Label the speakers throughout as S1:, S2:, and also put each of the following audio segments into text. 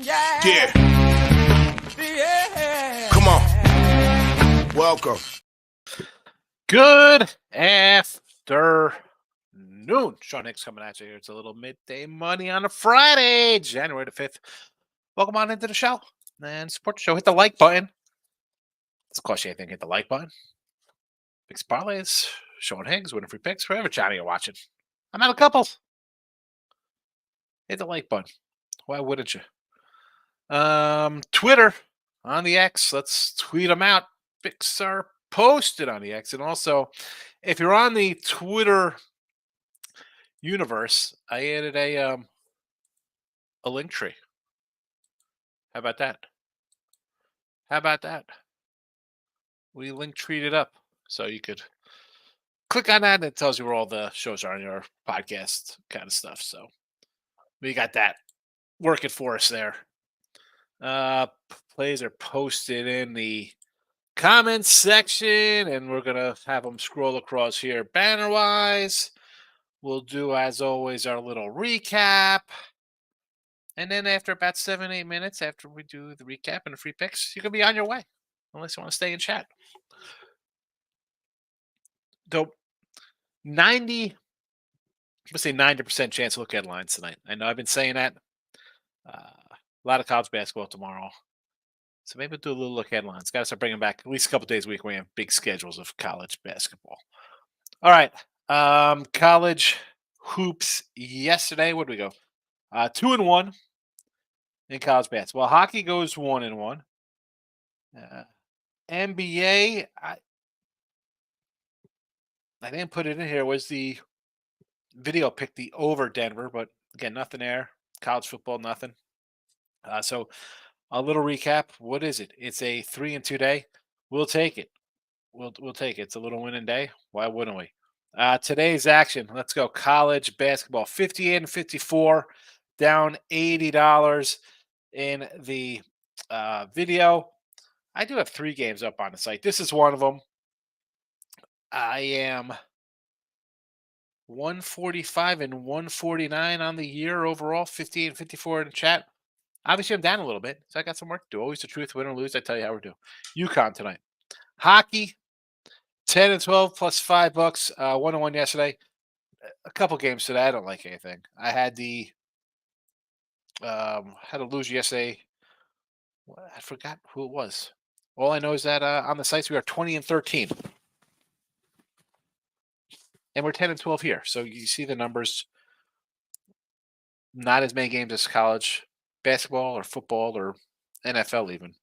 S1: Yeah. Come on. Welcome.
S2: Good afternoon. Sean Hicks coming at you here. It's a little midday money on a Friday, January the 5th. Welcome on into the show and support the show. Hit the like button. It's cost you anything. Hit the like button. Picks parlays. Sean Higgs, winning free picks. Whatever channel you're watching. I'm at a couple. Hit the like button. Why wouldn't you? Twitter on the X. Let's tweet them out. Picks are posted on the X. And also, if you're on the Twitter universe, I added a link tree. How about that? How about that? We link treed it up so you could click on that and it tells you where all the shows are on your podcast kind of stuff. So we got that working for us there. Plays are posted in the comments section, and we're gonna have them scroll across here banner wise. We'll do, as always, our little recap. And then after about 7-8 minutes, after we do the recap and the free picks, you can be on your way, unless you want to stay and chat. Though 90% chance to look at lines tonight. I know I've been saying that. A lot of college basketball tomorrow. So maybe we'll do a little look at lines. Got to start bringing back at least a couple days a week when we have big schedules of college basketball. All right. College hoops yesterday. Where do we go? 2-1 in college basketball. Hockey goes 1-1. NBA, I didn't put it in here. Was the video picked the over Denver, but again, nothing there. College football, nothing. So a little recap. What is it? It's a 3-2 day. We'll take it. We'll take it. It's a little winning day. Why wouldn't we? Today's action. Let's go. College basketball. 58-54, down $80 in the video. I do have 3 games up on the site. This is one of them. I am 145 and 149 on the year overall. 58-54 in the chat. Obviously, I'm down a little bit, so I got some work to do. Always the truth, win or lose. I tell you how we're doing. UConn tonight. Hockey, 10-12 plus $5. 1-1 yesterday. A couple games today. I don't like anything. I had had a lose yesterday. I forgot who it was. All I know is that on the sites we are 20-13, and we're 10-12 here. So you see the numbers. Not as many games as college basketball or football or NFL even.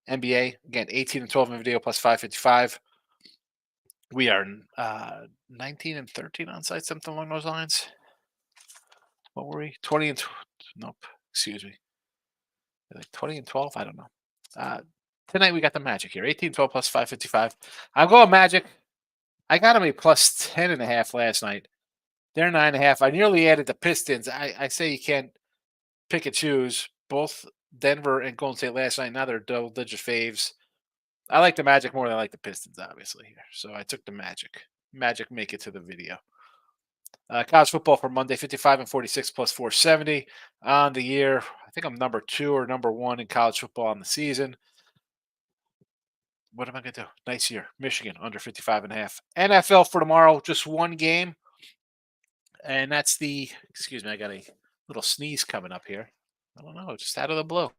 S2: NBA, again, 18-12 in video plus 555. We are 19-13 on site, something along those lines. What were we? 20 nope, excuse me. Like 20-12? I don't know. Tonight we got the Magic here. 18-12 plus 555. I'm going Magic. I got them a plus 10.5 last night. They're 9.5. I nearly added the Pistons. I say you can't pick and choose. Both Denver and Golden State last night. Now they're double-digit faves. I like the Magic more than I like the Pistons, obviously, here. So I took the Magic. Magic make it to the video. College football for Monday, 55-46 plus 470 on the year. I think I'm number 2 or number 1 in college football on the season. What am I going to do? Nice year. Michigan, under 55.5. NFL for tomorrow, just one game. And that's the, excuse me, I got a little sneeze coming up here. I don't know, just out of the blue.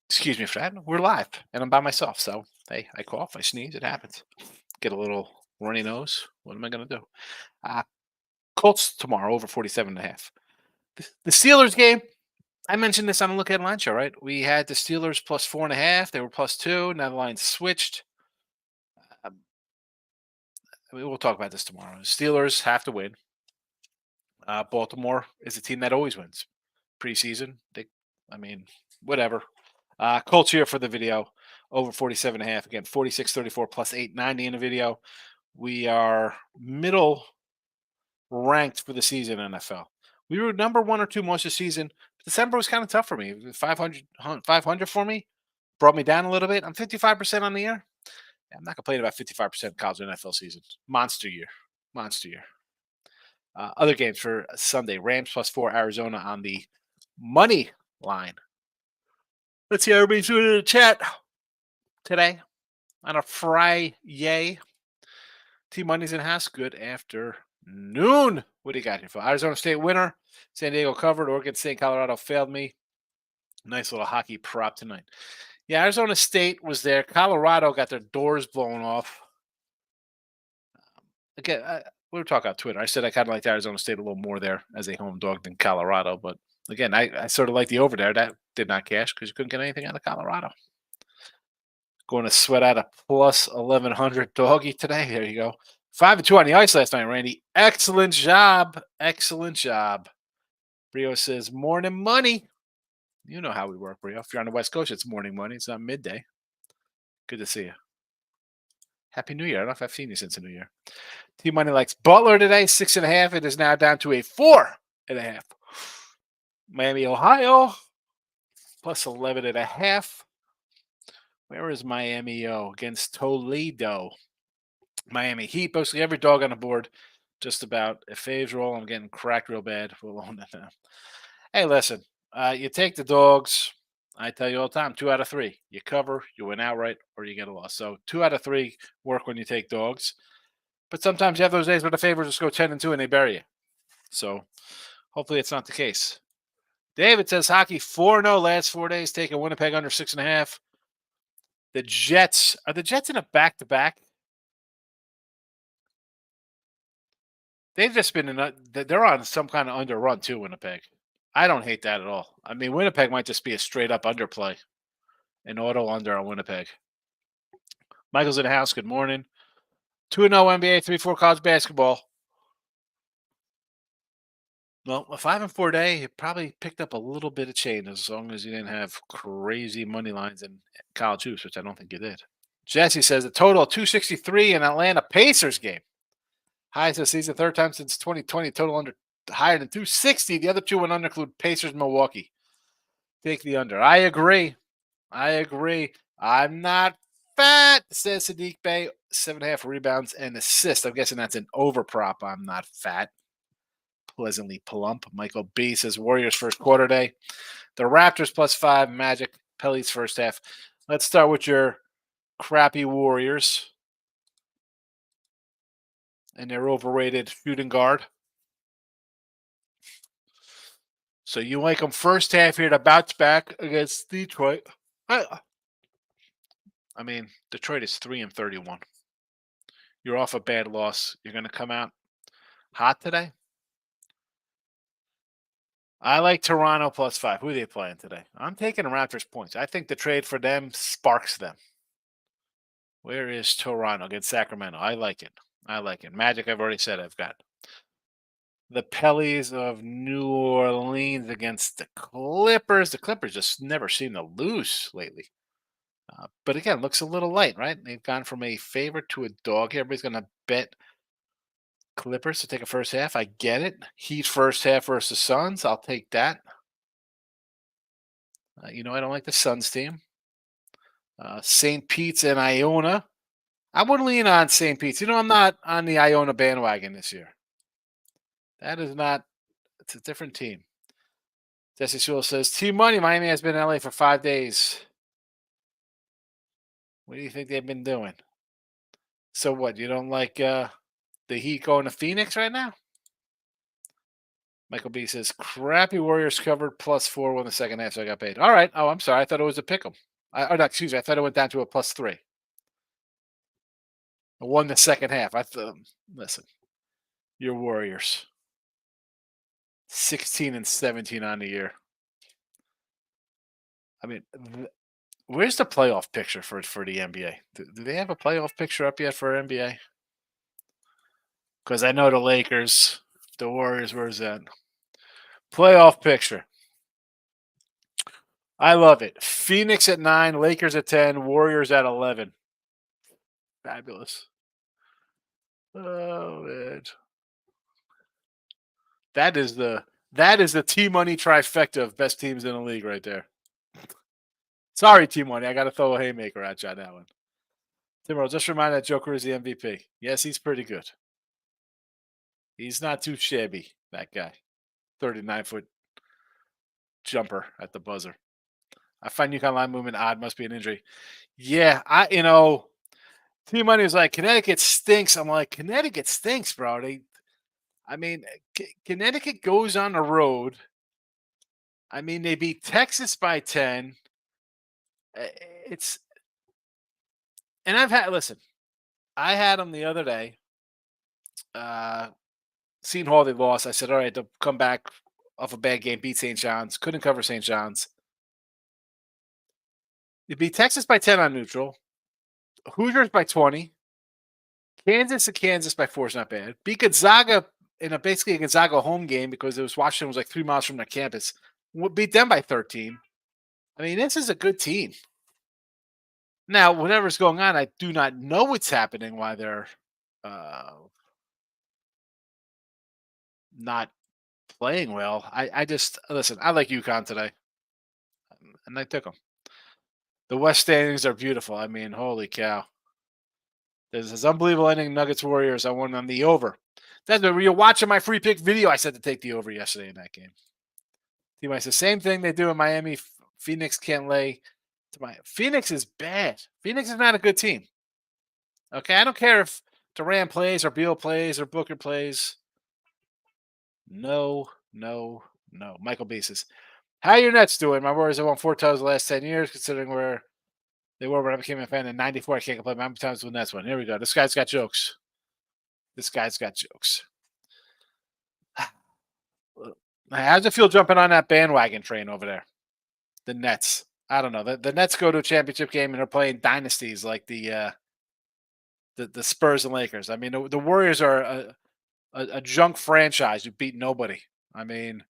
S2: Excuse me for that. We're live, and I'm by myself. So, hey, I cough, I sneeze, it happens. Get a little runny nose. What am I going to do? Colts tomorrow, over 47.5. The Steelers game, I mentioned this on the Look Ahead Line Show, right? We had the Steelers plus 4.5. They were plus 2. Now the line switched. We'll talk about this tomorrow. The Steelers have to win. Baltimore is a team that always wins. Preseason, whatever. Colts here for the video, over 47.5. Again, 46-34 plus 890 in the video. We are middle ranked for the season in NFL. We were number 1 or 2 most of the season. December was kind of tough for me. 500 for me. Brought me down a little bit. I'm 55% on the year. I'm not complaining about 55% college NFL season. Monster year. Monster year. Other games for Sunday. Rams +4, Arizona on the money line. Let's see how everybody's doing in the chat today on a Friday. T-Money's in house. Good afternoon. What do you got here for Arizona State winner? San Diego covered. Oregon State, Colorado failed me. Nice little hockey prop tonight. Yeah, Arizona State was there. Colorado got their doors blown off. Again, we were talking on Twitter. I said I kind of liked Arizona State a little more there as a home dog than Colorado. But again, I sort of like the over there. That did not cash because you couldn't get anything out of Colorado. Going to sweat out a plus 1,100 doggy today. There you go. 5-2 on the ice last night, Randy. Excellent job. Excellent job. Brio says morning money. You know how we work, Brio. If you're on the West Coast, it's morning money. It's not midday. Good to see you. Happy New Year. I don't know if I've seen you since the New Year. T-Money likes Butler today, 6.5. It is now down to a 4.5. Miami, Ohio, plus 11.5. Where is Miami against Toledo? Miami Heat, basically every dog on the board, just about. If Faves roll, I'm getting cracked real bad. We'll own it now. Hey, listen, you take the dogs. I tell you all the time, 2 out of 3. You cover, you win outright, or you get a loss. So 2 out of 3 work when you take dogs. But sometimes you have those days where the favorites just go 10-2 and they bury you. So hopefully it's not the case. David says hockey 4-0 last 4 days, taking Winnipeg under 6.5. The Jets, are the Jets in a back-to-back? They've just been they're on some kind of underrun too, Winnipeg. I don't hate that at all. I mean, Winnipeg might just be a straight-up underplay. An auto under on Winnipeg. Michael's in the house. Good morning. 2-0 NBA, 3-4 college basketball. Well, a 5-4 day, you probably picked up a little bit of change as long as you didn't have crazy money lines in college hoops, which I don't think you did. Jesse says the total of 263 in Atlanta Pacers game. Highest of the season, third time since 2020. Total under higher than 260. The other two went under include Pacers, Milwaukee. Take the under. I agree. I'm not fat, says Sadiq Bey. 7.5 rebounds and assists. I'm guessing that's an over prop. I'm not fat. Pleasantly plump. Michael B says Warriors first quarter day. The Raptors +5. Magic. Pelly's first half. Let's start with your crappy Warriors and their overrated shooting guard. So you like them first half here to bounce back against Detroit. I mean, Detroit is 3-31. You're off a bad loss. You're going to come out hot today? I like Toronto +5. Who are they playing today? I'm taking the Raptors points. I think the trade for them sparks them. Where is Toronto against Sacramento? I like it. Magic, I've already said I've got. The Pellies of New Orleans against the Clippers. The Clippers just never seem to lose lately. But again, looks a little light, right? They've gone from a favorite to a dog here. Everybody's going to bet Clippers to take a first half. I get it. Heat first half versus Suns. I'll take that. I don't like the Suns team. St. Pete's and Iona. I would lean on St. Pete's. I'm not on the Iona bandwagon this year. That is not. It's a different team. Jesse Sewell says, T-Money, Miami has been in LA for 5 days. What do you think they've been doing? So what? You don't like the Heat going to Phoenix right now? Michael B says, crappy Warriors covered +4 in the second half, so I got paid. All right. Oh, I'm sorry. I thought it was a pick 'em. No, excuse me. I thought it went down to a +3. I won the second half. Listen, your Warriors. 16-17 on the year. I mean, where's the playoff picture for the NBA? Do they have a playoff picture up yet for NBA? Because I know the Lakers, the Warriors, where's that? Playoff picture. I love it. Phoenix at 9, Lakers at 10, Warriors at 11. Fabulous. Oh, man. That is the T-Money trifecta of best teams in the league right there. Sorry, T-Money. I got to throw a haymaker at you on that one. Timur, just remind that Joker is the MVP. Yes, he's pretty good. He's not too shabby, that guy. 39-foot jumper at the buzzer. I find UConn line movement odd. Must be an injury. Yeah, T Money was like, Connecticut stinks. I'm like, Connecticut stinks, bro. Connecticut goes on the road. I mean, they beat Texas by 10. It's, and I had them the other day. Seton Hall, they lost. I said, all right, they'll come back off a bad game, beat St. John's. Couldn't cover St. John's. They beat Texas by 10 on neutral. Hoosiers by 20. Kansas to Kansas by 4 is not bad. Beat Gonzaga in basically a Gonzaga home game because Washington was like 3 miles from their campus. Beat them by 13. I mean, this is a good team. Now, whatever's going on, I do not know what's happening, why they're not playing well. I just listen. I like UConn today, and I took them. The West standings are beautiful. I mean, holy cow! There's this unbelievable ending. Nuggets Warriors. I won on the over. That's when you're watching my free pick video. I said to take the over yesterday in that game. Team, it's the same thing they do in Miami. Phoenix can't lay. Phoenix is bad. Phoenix is not a good team. Okay, I don't care if Durant plays or Beal plays or Booker plays. No. Michael Basis. How are your Nets doing? My Warriors have won 4 times the last 10 years, considering where they were when I became a fan in 94. I can't complain. How many times when Nets won? Here we go. This guy's got jokes. How's it feel jumping on that bandwagon train over there? The Nets. I don't know. The Nets go to a championship game and they're playing dynasties like the Spurs and Lakers. I mean, the Warriors are a junk franchise who beat nobody. I mean,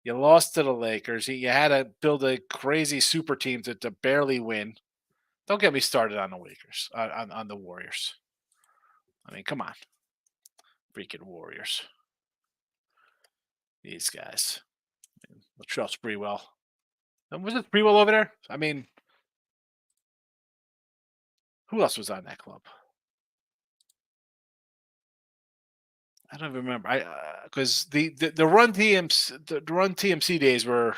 S2: you lost to the Lakers. You had to build a crazy super team to barely win. Don't get me started on the Lakers, on the Warriors. I mean, come on. Freaking Warriors. These guys. Latrell Sprewell. Was it Sprewell over there? I mean, who else was on that club? I don't even remember. Because the run TMC days were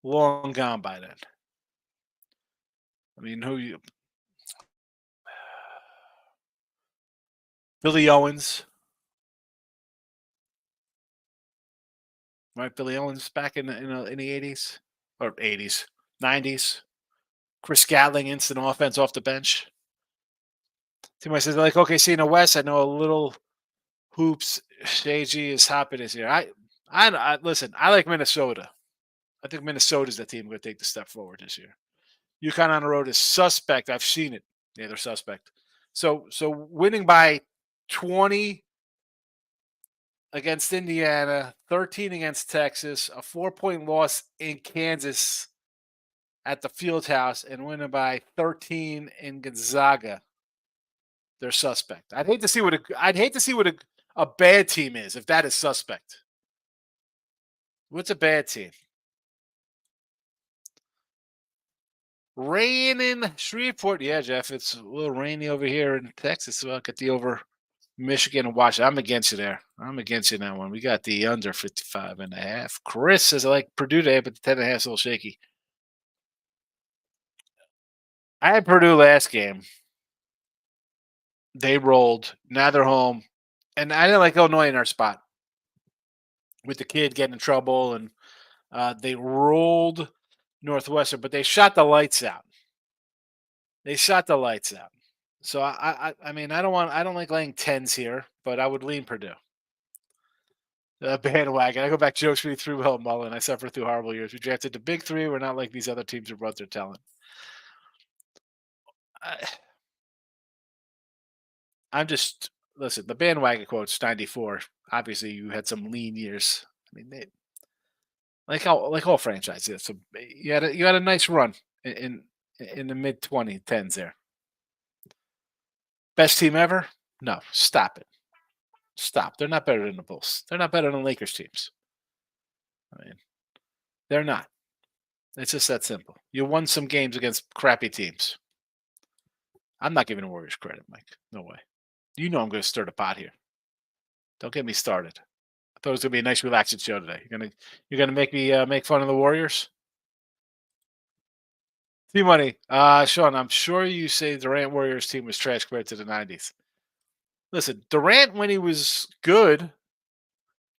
S2: long gone by then. I mean, Billy Owens, right? Billy Owens back in the 80s or 80s, 90s. Chris Gatling, instant offense off the bench. Somebody says like, okay, see in the West, I know a little hoops. JG is hopping this year. I listen. I like Minnesota. I think Minnesota's the team going to take the step forward this year. UConn on the road is suspect. I've seen it. Yeah, they're suspect. So winning by 20 against Indiana, 13 against Texas, a 4-point loss in Kansas at the Fieldhouse, and winning by 13 in Gonzaga. They're suspect. I'd hate to see what a bad team is if that is suspect. What's a bad team? Rain in Shreveport. Yeah, Jeff, it's a little rainy over here in Texas. So I'll get the over Michigan and Washington. I'm against you there. I'm against you in that one. We got the under 55.5. Chris says I like Purdue today, but the 10.5 is a little shaky. I had Purdue last game. They rolled. Now they're home. And I didn't like Illinois in our spot with the kid getting in trouble. And they rolled Northwestern, but they shot the lights out. So I mean, I don't like laying 10s here, but I would lean Purdue. Bandwagon. I go back jokes me through Will Mullen. I suffer through horrible years. We drafted the big three. We're not like these other teams who brought their talent. I'm just listen. The bandwagon quote's 94. Obviously, you had some lean years. I mean, like all franchises. So you had a nice run in the mid 2010s there. Best team ever? No, stop it. Stop. They're not better than the Bulls. They're not better than Lakers teams. I mean, they're not. It's just that simple. You won some games against crappy teams. I'm not giving the Warriors credit, Mike. No way. You know I'm going to stir the pot here. Don't get me started. I thought it was going to be a nice, relaxing show today. You're gonna make me make fun of the Warriors. T Money, Sean. I'm sure you say Durant Warriors team was trash compared to the '90s. Listen, Durant when he was good,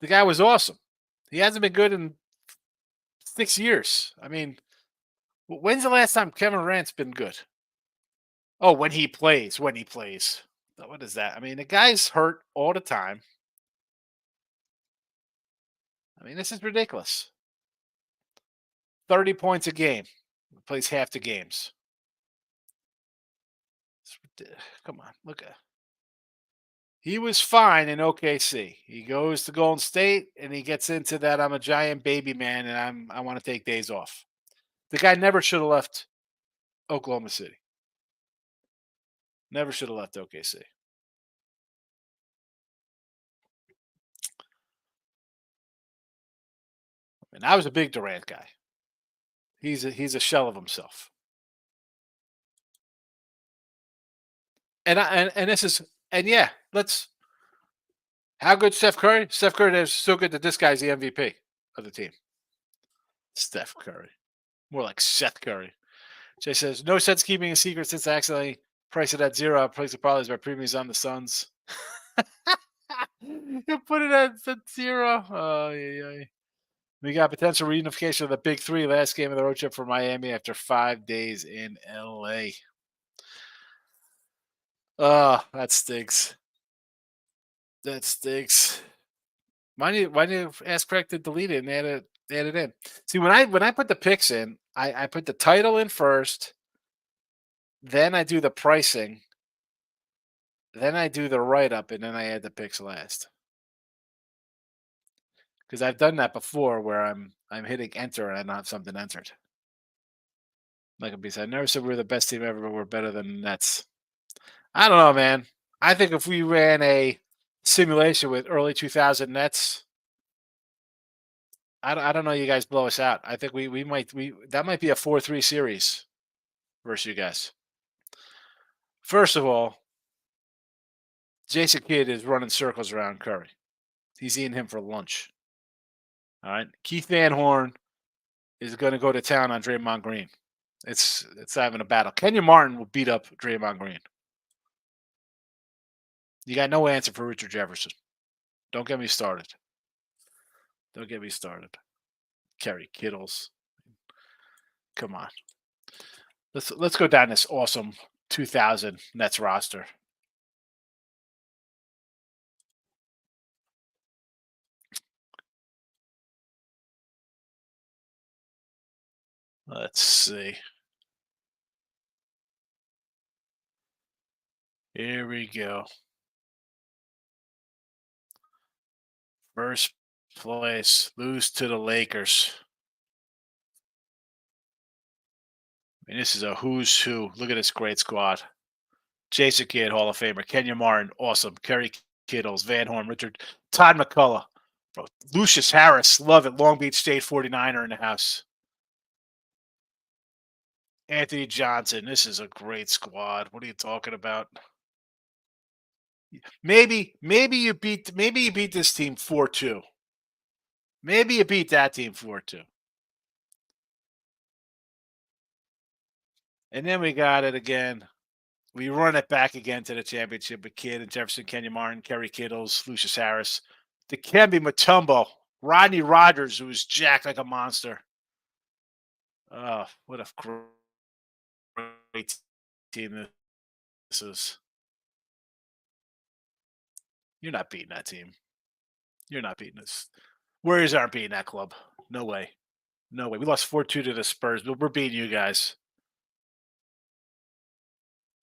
S2: the guy was awesome. He hasn't been good in 6 years. I mean, when's the last time Kevin Durant's been good? Oh, when he plays. When he plays. What is that? I mean, the guy's hurt all the time. I mean, this is ridiculous. 30 points a game. He plays half the games. Come on, look at. He was fine in OKC. He goes to Golden State and he gets into that I'm a giant baby man and I want to take days off. The guy never should have left Oklahoma City. Never should have left OKC. And I was a big Durant guy. He's a shell of himself. And this is and yeah, let's how good Steph Curry? Steph Curry is so good that this guy's the MVP of the team. Steph Curry. More like Seth Curry. Jay says, no sense keeping a secret since I accidentally priced it at zero. I placed the parlays by premiums on the Suns. You put it at zero. Oh, yeah. We got potential reunification of the Big Three last game of the road trip for Miami after 5 days in LA. Oh, that stinks. That stinks. Why do you ask Craig to delete it and add it in? See, when I put the picks in, I put the title in first, then I do the pricing, then I do the write up, and then I add the picks last. Because I've done that before, where I'm hitting enter and I don't have something entered. Like a beast, I never said we were the best team ever, but we're better than the Nets. I don't know, man. I think if we ran a simulation with early 2000 Nets, I don't know. You guys blow us out. I think we might that might be a 4-3 series versus you guys. First of all, Jason Kidd is running circles around Curry. He's eating him for lunch. All right. Keith Van Horn is going to go to town on Draymond Green. It's having a battle. Kenyon Martin will beat up Draymond Green. You got no answer for Richard Jefferson. Don't get me started. Don't get me started. Kerry Kittles. Come on. Let's go down this awesome 2000 Nets roster. Let's see. Here we go. First place, lose to the Lakers. I mean, this is a who's who. Look at this great squad. Jason Kidd, Hall of Famer. Kenyon Martin, awesome. Kerry Kittles, Van Horn, Richard, Todd McCullough. Bro, Lucius Harris, love it. Long Beach State 49er in the house. Anthony Johnson, this is a great squad. What are you talking about? Maybe you beat this team 4-2. Maybe you beat that team 4-2. And then we got it again. We run it back again to the championship with Kidd and Jefferson, Kenyon Martin, Kerry Kittles, Lucius Harris, Dikembe Mutombo, Rodney Rogers, who was jacked like a monster. Oh, what a great team this is. You're not beating that team. You're not beating this. Warriors aren't beating that club. No way. No way. We lost 4-2 to the Spurs, but we're beating you guys.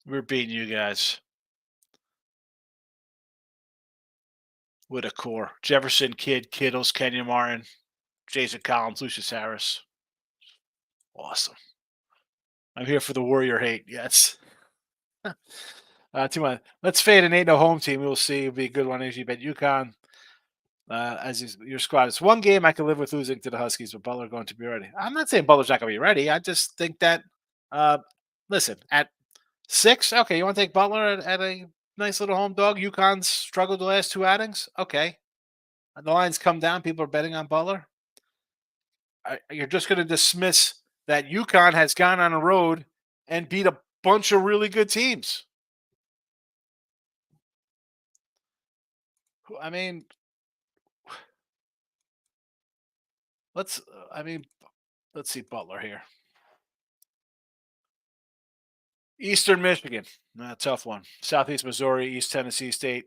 S2: We're beating you guys. With a core. Jefferson, Kidd, Kittles, Kenyon Martin, Jason Collins, Lucius Harris. Awesome. I'm here for the Warrior hate. Yes. Let's fade an 8-0 home team. We'll see. It'll be a good one. As you bet UConn. Your squad. It's one game I can live with losing to the Huskies, but Butler going to be ready. I'm not saying Butler's not going to be ready. I just think that, listen, at 6? Okay, you want to take Butler at a nice little home dog? UConn's struggled the last 2 outings? Okay. The lines come down. People are betting on Butler. You're just going to dismiss that UConn has gone on a road and beat a bunch of really good teams. I mean, let's. I mean, let's see Butler here. Eastern Michigan, tough one. Southeast Missouri, East Tennessee State.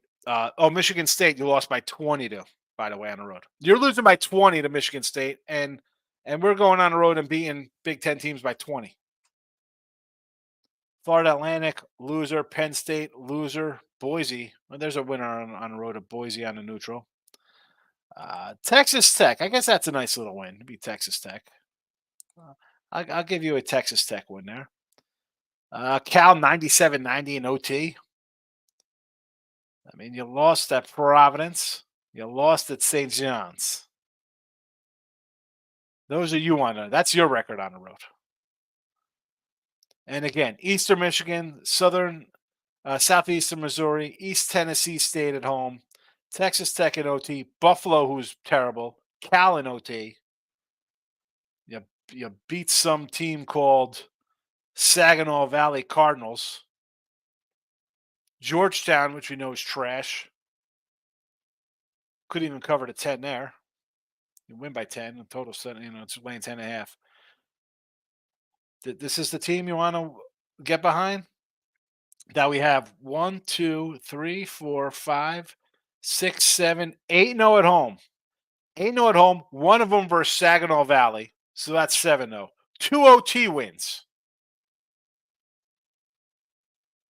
S2: Michigan State, you lost by 20 to. By the way, on the road, you're losing by 20 to Michigan State, and we're going on the road and beating Big Ten teams by 20. Florida Atlantic, loser. Penn State, loser. Boise, well, there's a winner on the road of Boise on the neutral. Texas Tech, I guess that's a nice little win. It'd be Texas Tech. I'll give you a Texas Tech win there. Cal 97-90 in OT. I mean, you lost at Providence. You lost at St. John's. Those are you on there. That's your record on the road. And again, Eastern Michigan, Southeastern Missouri, East Tennessee State at home, Texas Tech in OT, Buffalo, who's terrible, Cal in OT. You beat some team called Saginaw Valley Cardinals. Georgetown, which we know is trash. Couldn't even cover the 10 there. You win by 10. The total, it's laying 10.5. This is the team you want to get behind? That we have 1, 2, 3, 4, 5, 6, 7, 8-0 at home. 8-0 at home. One of them versus Saginaw Valley. So that's 7-0. 2 OT wins.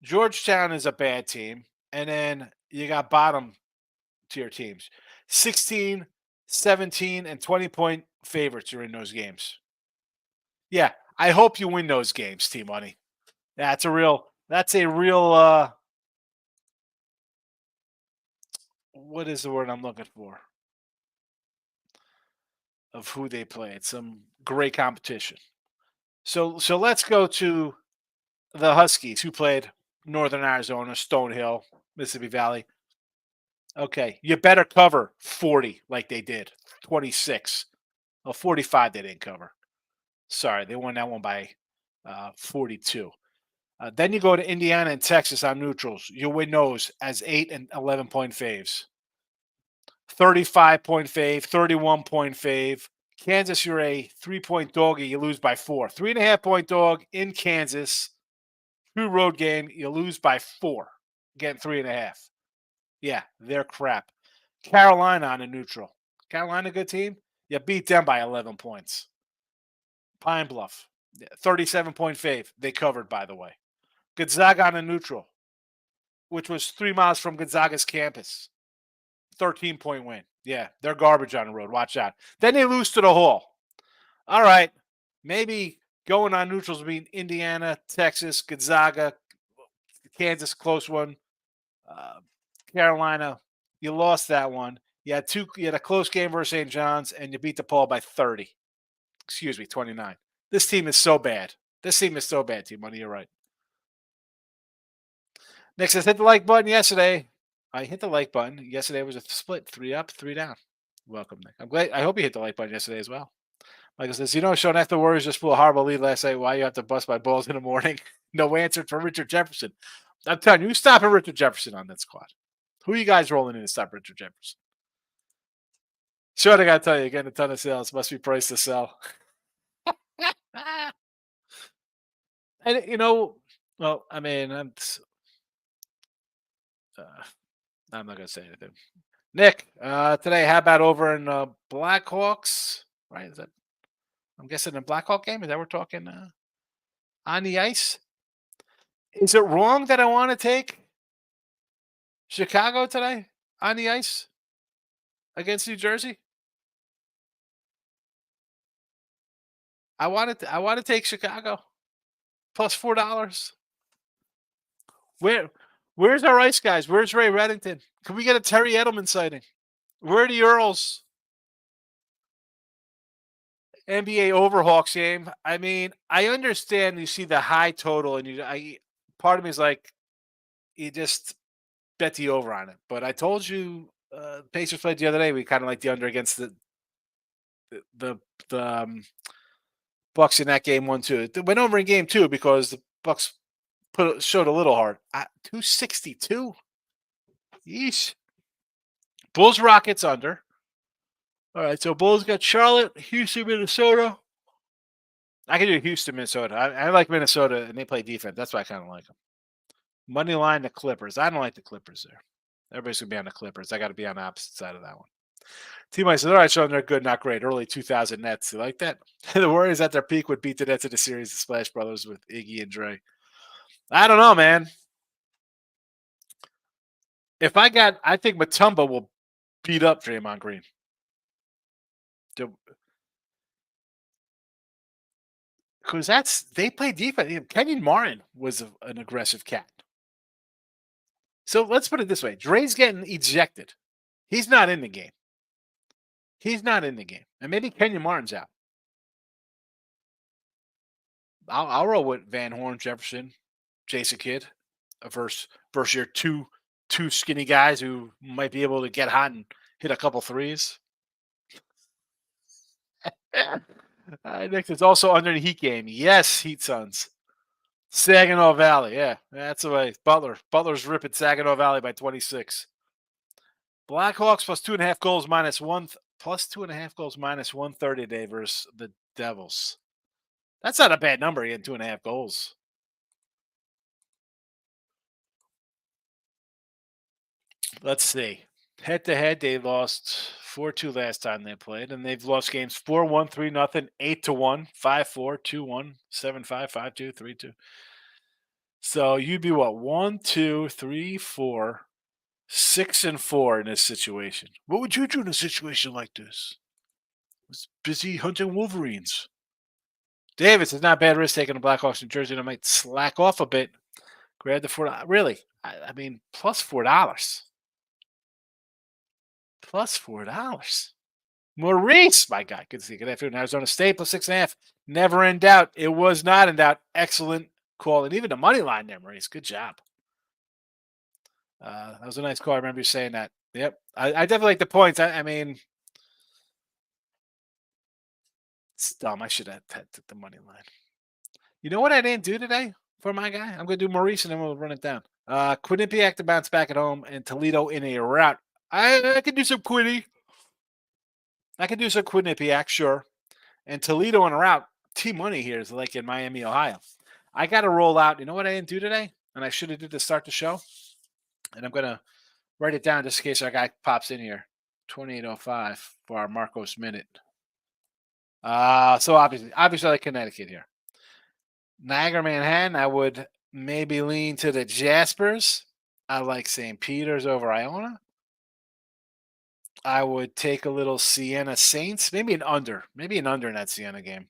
S2: Georgetown is a bad team. And then you got bottom tier teams. 16, 17, and 20-point favorites are in those games. Yeah, I hope you win those games, T-Money. That's a real what is the word I'm looking for? Of who they play. It's some great competition. So let's go to the Huskies, who played Northern Arizona, Stonehill, Mississippi Valley. Okay, you better cover 40 like they did. 26. Well, 45 they didn't cover. Sorry, they won that one by 42. Then you go to Indiana and Texas on neutrals. You win those as 8 and 11-point faves. 35-point fave, 31-point fave. Kansas, you're a 3-point doggy. You lose by 4. 3.5-point dog in Kansas. True road game. You lose by 4. Getting 3.5. Yeah, they're crap. Carolina on a neutral. Carolina, good team. You beat them by 11 points. Pine Bluff, 37-point fave. They covered, by the way. Gonzaga on a neutral, which was 3 miles from Gonzaga's campus. 13-point win. Yeah, they're garbage on the road. Watch out. Then they lose to the Hall. All right, maybe going on neutrals will be Indiana, Texas, Gonzaga, Kansas, close one. Carolina, you lost that one. You had a close game versus St. John's, and you beat DePaul by 30. Excuse me, 29. This team is so bad. T-Money. You're right. Nick says, hit the like button yesterday. I hit the like button. Yesterday was a split, 3 up, 3 down. Welcome, Nick. I'm glad. I hope you hit the like button yesterday as well. Michael says, Sean, after the Warriors just blew a horrible lead last night, why you have to bust my balls in the morning? No answer for Richard Jefferson. I'm telling you, who's stopping Richard Jefferson on that squad? Who are you guys rolling in to stop Richard Jefferson? Sean, I got to tell you, getting a ton of sales. Must be priced to sell. And, well, I mean, I'm not going to say anything. Nick, today, how about over in Blackhawks? Right? Is that? I'm guessing a Blackhawk game. Is that we're talking on the ice? Is it wrong that I want to take Chicago today on the ice against New Jersey? I want to take Chicago plus $4. Where's our ice guys? Where's Ray Reddington? Can we get a Terry Edelman sighting? Where are the Earls? NBA Overhawks game. I mean, I understand you see the high total and part of me is like, you just bet the over on it. But I told you, Pacers played the other day. We kind of like the under against the Bucks in that game 1-2. It went over in game 2 because the Bucks showed a little hard. 262. Yeesh. Bulls Rockets under. All right, so Bulls got Charlotte, Houston, Minnesota. I can do Houston, Minnesota. I like Minnesota, and they play defense. That's why I kind of like them. Money line the Clippers. I don't like the Clippers there. Everybody's going to be on the Clippers. I got to be on the opposite side of that one. T-Mike says, all right, Sean, they're good, not great. Early 2000 Nets. You like that? The Warriors at their peak would beat the Nets in the series, the Splash Brothers with Iggy and Dre. I don't know, man. I think Mutombo will beat up Draymond Green. Because they play defense. Kenyon Martin was an aggressive cat. So let's put it this way. Dre's getting ejected. He's not in the game. And maybe Kenyon Martin's out. I'll roll with Van Horn, Jefferson, Jason Kidd versus your two skinny guys who might be able to get hot and hit a couple threes. Next, it's also under the Heat game. Yes, Heat Suns. Saginaw Valley. Yeah, that's the way. Butler's ripping Saginaw Valley by 26. Blackhawks plus 2.5 goals minus one. Plus 2.5 goals minus 130 today versus the Devils. That's not a bad number getting 2.5 goals. Let's see. Head-to-head, they lost 4-2 last time they played, and they've lost games 4-1, 3-0, 8-1, 5-4, 2-1, 7-5, 5-2, 3-2. So you'd be what? 1, 2, 3, 4, 6 and 4 in this situation. What would you do in a situation like this? I was busy hunting Wolverines. Davis is not bad risk taking the Blackhawks in Jersey. And I might slack off a bit. Grab the $4. Really? I mean, plus $4. Plus $4. Maurice, my guy. Good to see you. Good afternoon. Arizona State plus 6.5. Never in doubt. It was not in doubt. Excellent call. And even the money line there, Maurice. Good job. That was a nice call. I remember you saying that. Yep. I definitely like the points. I mean, it's dumb. I should have had the money line. You know what I didn't do today for my guy? I'm going to do Maurice and then we'll run it down. Quinnipiac to bounce back at home and Toledo in a rout. I could do some Quinny. I could do some Quinnipiac, sure. And Toledo in a rout. T-money here is like in Miami, Ohio. I got to roll out. You know what I didn't do today? And I should have did to start the show? And I'm going to write it down just in case our guy pops in here. 2805 for our Marcos Minute. So obviously I like Connecticut here. Niagara, Manhattan, I would maybe lean to the Jaspers. I like St. Peter's over Iona. I would take a little Siena Saints, maybe an under in that Siena game.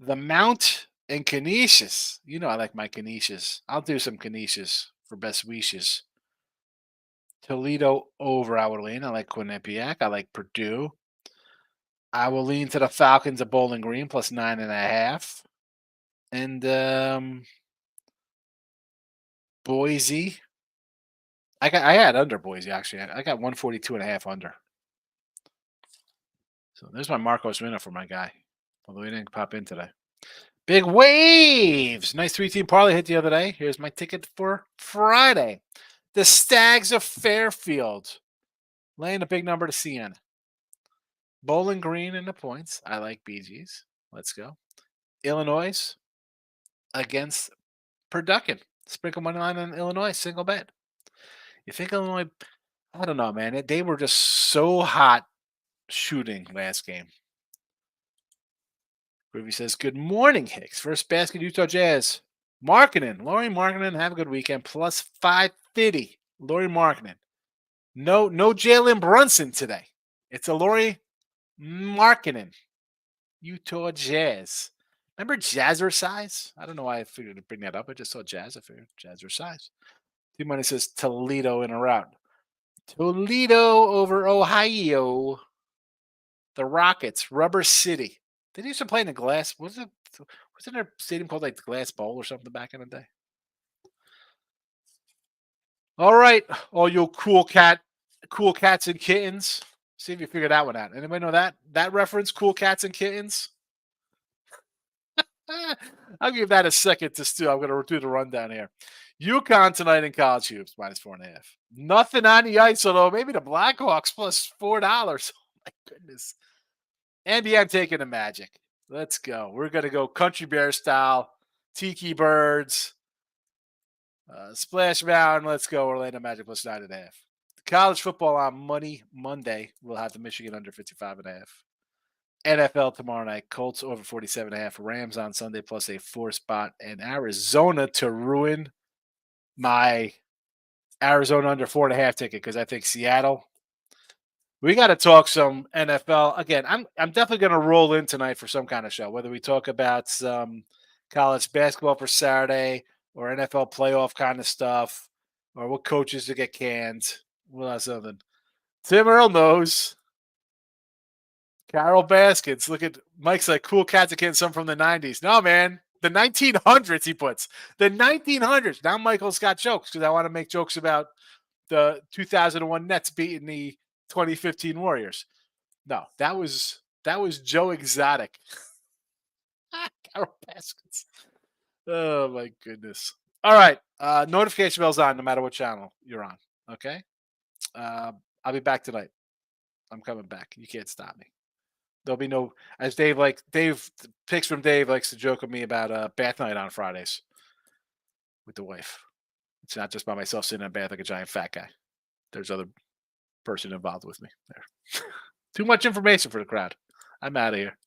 S2: The Mount and Canisius. You know I like my Canisius. I'll do some Canisius for best wishes. Toledo over, I would lean. I like Quinnipiac. I like Purdue. I will lean to the Falcons of Bowling Green plus 9.5. And Boise. I had under Boise, actually. I got 142.5 under. So there's my Marcos winner for my guy. Although he didn't pop in today. Big Waves. Nice 3-team parlay hit the other day. Here's my ticket for Friday. The Stags of Fairfield. Laying a big number to Siena. Bowling Green in the points. I like BGs. Let's go. Illinois against Purducken. Sprinkle money line on Illinois. Single bet. You think Illinois, I don't know, man. They were just so hot shooting last game. Groovy says, good morning, Hicks. First basket, Utah Jazz. Markkanen. Lauri Markkanen, have a good weekend. Plus 550. Lauri Markkanen. No Jalen Brunson today. It's a Lauri Markkanen. Utah Jazz. Remember Jazzercise? I don't know why I figured to bring that up. I just saw Jazz. I figured Jazzercise. T-Money says Toledo in a rout. Toledo over Ohio. The Rockets, Rubber City. They used to play in the glass. Wasn't there a stadium called like the Glass Bowl or something back in the day? All right, all you cool cats and kittens. See if you figure that one out. Anybody know that reference? Cool cats and kittens. I'll give that a second to stew. I'm going to do the rundown here. UConn tonight in college hoops minus 4.5. Nothing on the ice, although maybe the Blackhawks plus $4. Oh my goodness. NBA, I'm taking the Magic. Let's go. We're going to go Country Bear style, Tiki Birds, Splash Mountain. Let's go. Orlando Magic plus 9.5. College football on Monday. We'll have the Michigan under 55.5. NFL tomorrow night. Colts over 47.5. Rams on Sunday plus a 4 spot. And Arizona to ruin my Arizona under 4.5 ticket because I think Seattle. We got to talk some NFL again. I'm definitely going to roll in tonight for some kind of show, whether we talk about some college basketball for Saturday or NFL playoff kind of stuff, or what coaches to get canned. Well, that's something. Tim Earl knows. Carol Baskets. Look at Mike's like cool cats again, some from the 90s. No, man. The 1900s, he puts. The 1900s. Now Michael's got jokes because I want to make jokes about the 2001 Nets beating the 2015 Warriors. No, that was Joe Exotic. Carol Baskets. Oh my goodness. All right. Notification bell's on no matter what channel you're on. Okay. I'll be back tonight. I'm coming back. You can't stop me. There'll be no, as Dave picks from Dave likes to joke with me about bath night on Fridays with the wife. It's not just by myself sitting in a bath like a giant fat guy. There's other person involved with me there. Too much information for the crowd. I'm out of here.